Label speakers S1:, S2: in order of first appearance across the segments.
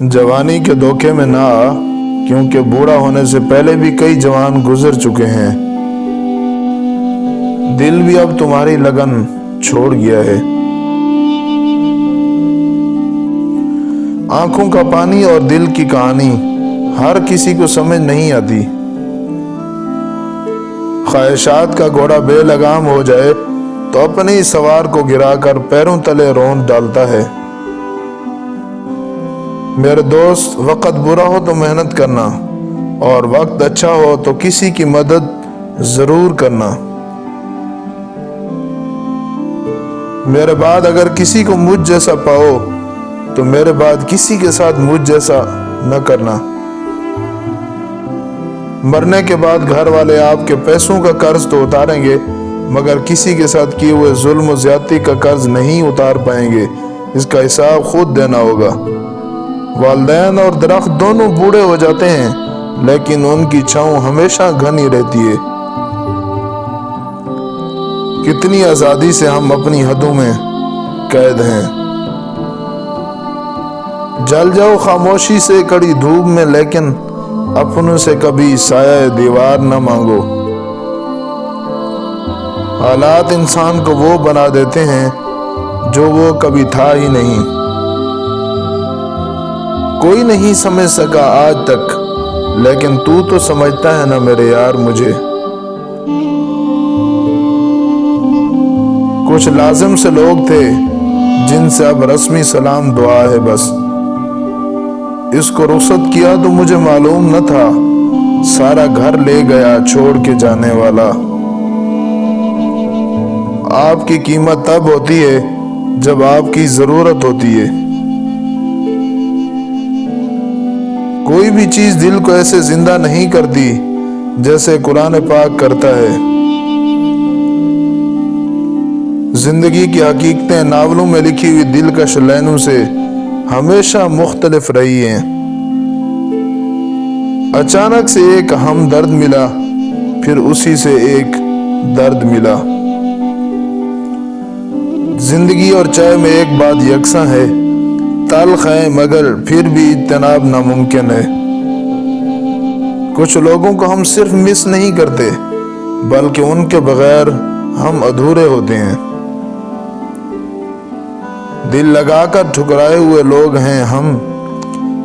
S1: جوانی کے دھوکے میں نہ آ، کیونکہ بوڑھا ہونے سے پہلے بھی کئی جوان گزر چکے ہیں۔ دل بھی اب تمہاری لگن چھوڑ گیا ہے۔ آنکھوں کا پانی اور دل کی کہانی ہر کسی کو سمجھ نہیں آتی۔ خواہشات کا گھوڑا بے لگام ہو جائے تو اپنے ہی سوار کو گرا کر پیروں تلے روند ڈالتا ہے۔ میرے دوست، وقت برا ہو تو محنت کرنا، اور وقت اچھا ہو تو کسی کی مدد ضرور کرنا۔ میرے بعد اگر کسی کو مجھ جیسا پاؤ تو میرے بعد کسی کے ساتھ مجھ جیسا نہ کرنا۔ مرنے کے بعد گھر والے آپ کے پیسوں کا قرض تو اتاریں گے، مگر کسی کے ساتھ کیے ہوئے ظلم و زیادتی کا قرض نہیں اتار پائیں گے۔ اس کا حساب خود دینا ہوگا۔ والدین اور درخت دونوں بوڑھے ہو جاتے ہیں، لیکن ان کی چھاؤں ہمیشہ گھنی رہتی ہے۔ کتنی آزادی سے ہم اپنی حدوں میں قید ہیں۔ جل جاؤ خاموشی سے کڑی دھوپ میں، لیکن اپنوں سے کبھی سایہ دیوار نہ مانگو۔ حالات انسان کو وہ بنا دیتے ہیں جو وہ کبھی تھا ہی نہیں۔ کوئی نہیں سمجھ سکا آج تک، لیکن تو سمجھتا ہے نا میرے یار مجھے۔ کچھ لازم سے لوگ تھے جن سے اب رسمی سلام دعا ہے بس۔ اس کو رخصت کیا تو مجھے معلوم نہ تھا، سارا گھر لے گیا چھوڑ کے جانے والا۔ آپ کی قیمت تب ہوتی ہے جب آپ کی ضرورت ہوتی ہے۔ کوئی بھی چیز دل کو ایسے زندہ نہیں کرتی جیسے قرآن پاک کرتا ہے۔ زندگی کی حقیقتیں ناولوں میں لکھی ہوئی دلکش لائنوں سے ہمیشہ مختلف رہی ہیں۔ اچانک سے ایک ہمدرد ملا، پھر اسی سے ایک درد ملا۔ زندگی اور چائے میں ایک بات یکساں ہے، تلخ ہے مگر پھر بھی اجتناب ناممکن ہے۔ کچھ لوگوں کو ہم صرف مس نہیں کرتے، بلکہ ان کے بغیر ہم ادھورے ہوتے ہیں۔ دل لگا کر ٹھکرائے ہوئے لوگ ہیں ہم۔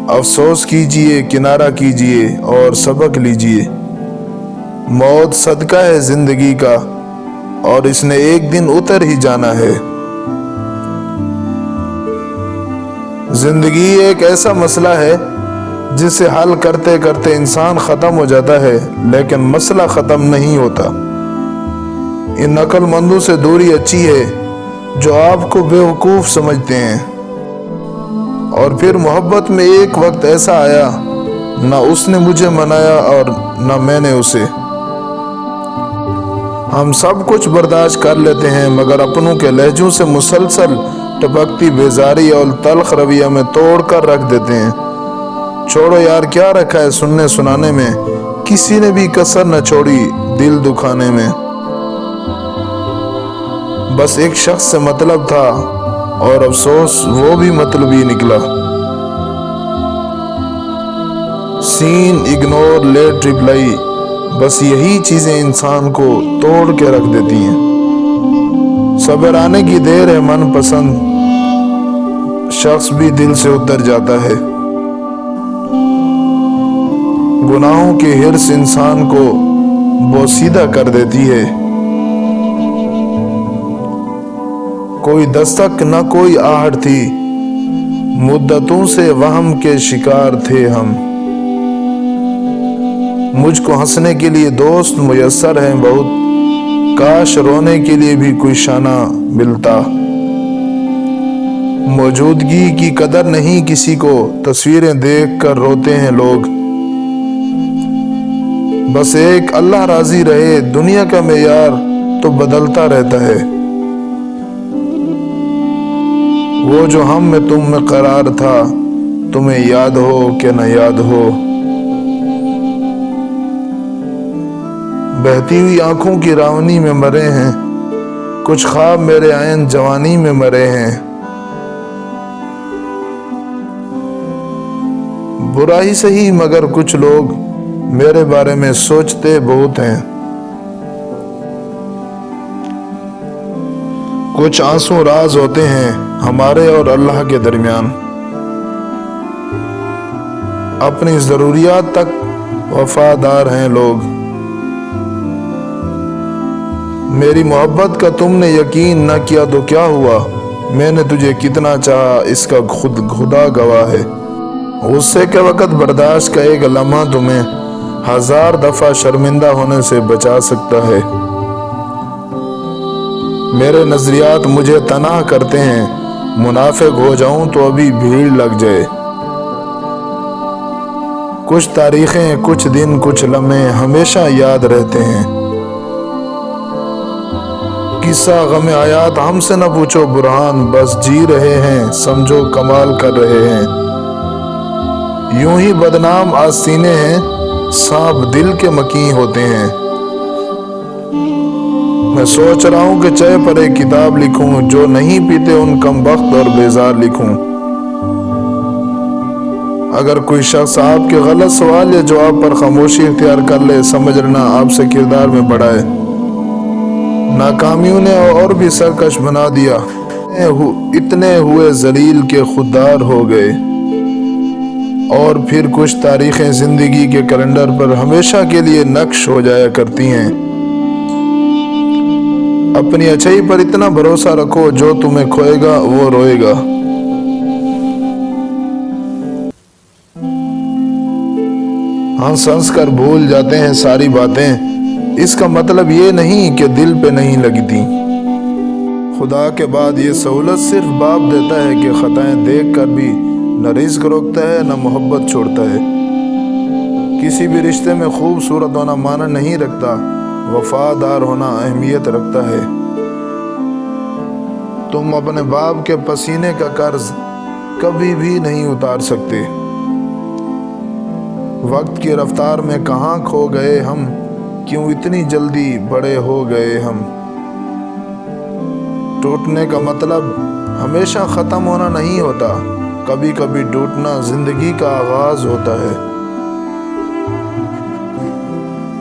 S1: افسوس کیجئے، کنارہ کیجئے اور سبق لیجئے۔ موت صدقہ ہے زندگی کا، اور اس نے ایک دن اتر ہی جانا ہے۔ زندگی ایک ایسا مسئلہ ہے جسے حل کرتے کرتے انسان ختم ہو جاتا ہے، لیکن مسئلہ ختم نہیں ہوتا۔ ان عقل مندوں سے دوری اچھی ہے جو آپ کو بیوقوف سمجھتے ہیں۔ اور پھر محبت میں ایک وقت ایسا آیا، نہ اس نے مجھے منایا اور نہ میں نے اسے۔ ہم سب کچھ برداشت کر لیتے ہیں، مگر اپنوں کے لہجوں سے مسلسل ٹپکتی بیزاری اور تلخ رویہ میں توڑ کر رکھ دیتے ہیں۔ چھوڑو یار، کیا رکھا ہے سننے سنانے میں، کسی نے بھی کسر نہ چھوڑی دل دکھانے میں۔ بس ایک شخص سے مطلب تھا، اور افسوس وہ بھی مطلب ہی نکلا۔ سین، اگنور، لیٹ ریپلائی، بس یہی چیزیں انسان کو توڑ کے رکھ دیتی ہیں۔ صبر آنے کی دیر ہے، من پسند شخص بھی دل سے اتر جاتا ہے۔ گناہوں کی ہرس انسان کو بوسیدہ کر دیتی ہے۔ کوئی دستک نہ کوئی آہٹ تھی، مدتوں سے وہم کے شکار تھے ہم۔ مجھ کو ہنسنے کے لیے دوست میسر ہیں بہت، کاش رونے کے لیے بھی کوئی شانہ ملتا۔ موجودگی کی قدر نہیں کسی کو، تصویریں دیکھ کر روتے ہیں لوگ۔ بس ایک اللہ راضی رہے، دنیا کا معیار تو بدلتا رہتا ہے۔ وہ جو ہم میں تم میں قرار تھا، تمہیں یاد ہو کہ نہ یاد ہو۔ بہتی ہوئی آنکھوں کی راونی میں مرے ہیں، کچھ خواب میرے عین جوانی میں مرے ہیں۔ برا ہی صحیح مگر کچھ لوگ میرے بارے میں سوچتے بہت ہیں۔ کچھ آنسو راز ہوتے ہیں ہمارے اور اللہ کے درمیان، اپنی ضروریات تک وفادار ہیں لوگ۔ میری محبت کا تم نے یقین نہ کیا تو کیا ہوا، میں نے تجھے کتنا چاہا اس کا خود خدا گواہ ہے۔ غصے کے وقت برداشت کا ایک لمحہ تمہیں 1000 دفعہ شرمندہ ہونے سے بچا سکتا ہے۔ میرے نظریات مجھے تنہا کرتے ہیں، منافق ہو جاؤں تو ابھی بھیڑ لگ جائے۔ کچھ تاریخیں، کچھ دن، کچھ لمحے ہمیشہ یاد رہتے ہیں۔ قصہ غم حیات ہم سے نہ پوچھو برہان، بس جی رہے ہیں سمجھو کمال کر رہے ہیں۔ یوں ہی بدنام آستینے ہیں، سانپ دل کے مکیں ہوتے ہیں۔ میں سوچ رہا ہوں کہ چائے پر ایک کتاب لکھوں، جو نہیں پیتے ان کم بخت اور بیزار لکھوں۔ اگر کوئی شخص آپ کے غلط سوال یا جواب پر خاموشی اختیار کر لے، سمجھ لینا آپ سے کردار میں بڑھا ہے۔ ناکامیوں نے اور بھی سرکش بنا دیا، اتنے ہوئے ذلیل کے خوددار ہو گئے۔ اور پھر کچھ تاریخیں زندگی کے کیلنڈر پر ہمیشہ کے لیے نقش ہو جایا کرتی ہیں۔ اپنی اچھائی پر اتنا بھروسہ رکھو، جو تمہیں کھوئے گا وہ روئے گا۔ ہنس ہنس کر بھول جاتے ہیں ساری باتیں، اس کا مطلب یہ نہیں کہ دل پہ نہیں لگتی۔ خدا کے بعد یہ سہولت صرف باپ دیتا ہے کہ خطائیں دیکھ کر بھی نہ رزق روکتا ہے نہ محبت چھوڑتا ہے۔ کسی بھی رشتے میں خوبصورت ہونا معنی نہیں رکھتا، وفادار ہونا اہمیت رکھتا ہے۔ تم اپنے باپ کے پسینے کا قرض کبھی بھی نہیں اتار سکتے۔ وقت کی رفتار میں کہاں کھو گئے ہم، کیوں اتنی جلدی بڑے ہو گئے ہم۔ ٹوٹنے کا مطلب ہمیشہ ختم ہونا نہیں ہوتا، کبھی کبھی ٹوٹنا زندگی کا آغاز ہوتا ہے۔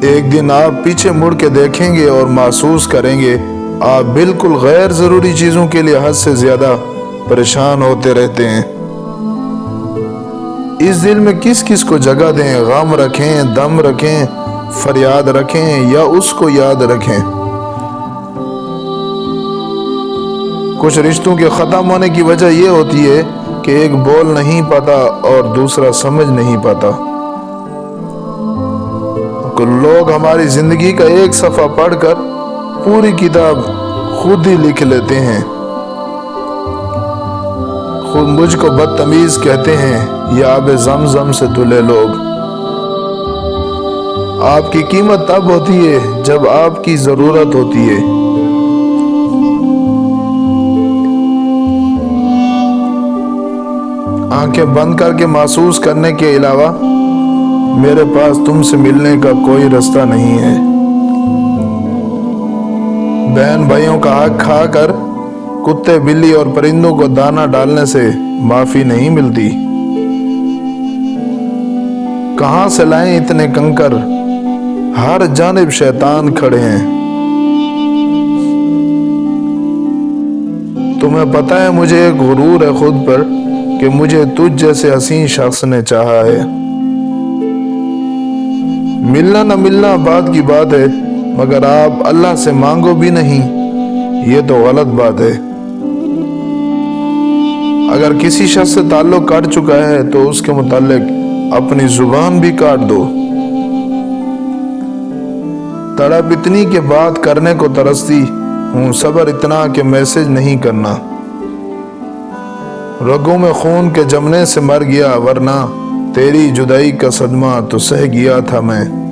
S1: ایک دن آپ پیچھے مڑ کے دیکھیں گے اور محسوس کریں گے آپ بالکل غیر ضروری چیزوں کے لیے حد سے زیادہ پریشان ہوتے رہتے ہیں۔ اس دل میں کس کس کو جگہ دیں، غم رکھیں، دم رکھیں، فریاد رکھیں یا اس کو یاد رکھیں۔ کچھ رشتوں کے ختم ہونے کی وجہ یہ ہوتی ہے کہ ایک بول نہیں پاتا اور دوسرا سمجھ نہیں پاتا۔ لوگ ہماری زندگی کا ایک صفحہ پڑھ کر پوری کتاب خود ہی لکھ لیتے ہیں۔ خود مجھ کو بدتمیز کہتے ہیں، یہ آب زمزم سے دھلے لوگ۔ آپ کی قیمت تب ہوتی ہے جب آپ کی ضرورت ہوتی ہے۔ آنکھیں بند کر کے محسوس کرنے کے علاوہ میرے پاس تم سے ملنے کا کوئی راستہ نہیں ہے۔ بہن بھائیوں کا حق کھا کر کتے بلی اور پرندوں کو دانہ ڈالنے سے معافی نہیں ملتی۔ کہاں سے لائیں اتنے کنکر، ہر جانب شیطان کھڑے ہیں۔ تمہیں پتہ ہے مجھے ایک غرور ہے خود پر کہ مجھے تجھ جیسے حسین شخص نے چاہا ہے۔ ملنا نہ ملنا بات کی بات ہے، مگر آپ اللہ سے مانگو بھی نہیں، یہ تو غلط بات ہے۔ اگر کسی شخص سے تعلق کٹ چکا ہے تو اس کے متعلق اپنی زبان بھی کاٹ دو۔ تڑپ اتنی کہ بات کرنے کو ترستی ہوں، صبر اتنا کہ میسج نہیں کرنا۔ رگوں میں خون کے جمنے سے مر گیا، ورنہ تیری جدائی کا صدمہ تو سہ گیا تھا میں۔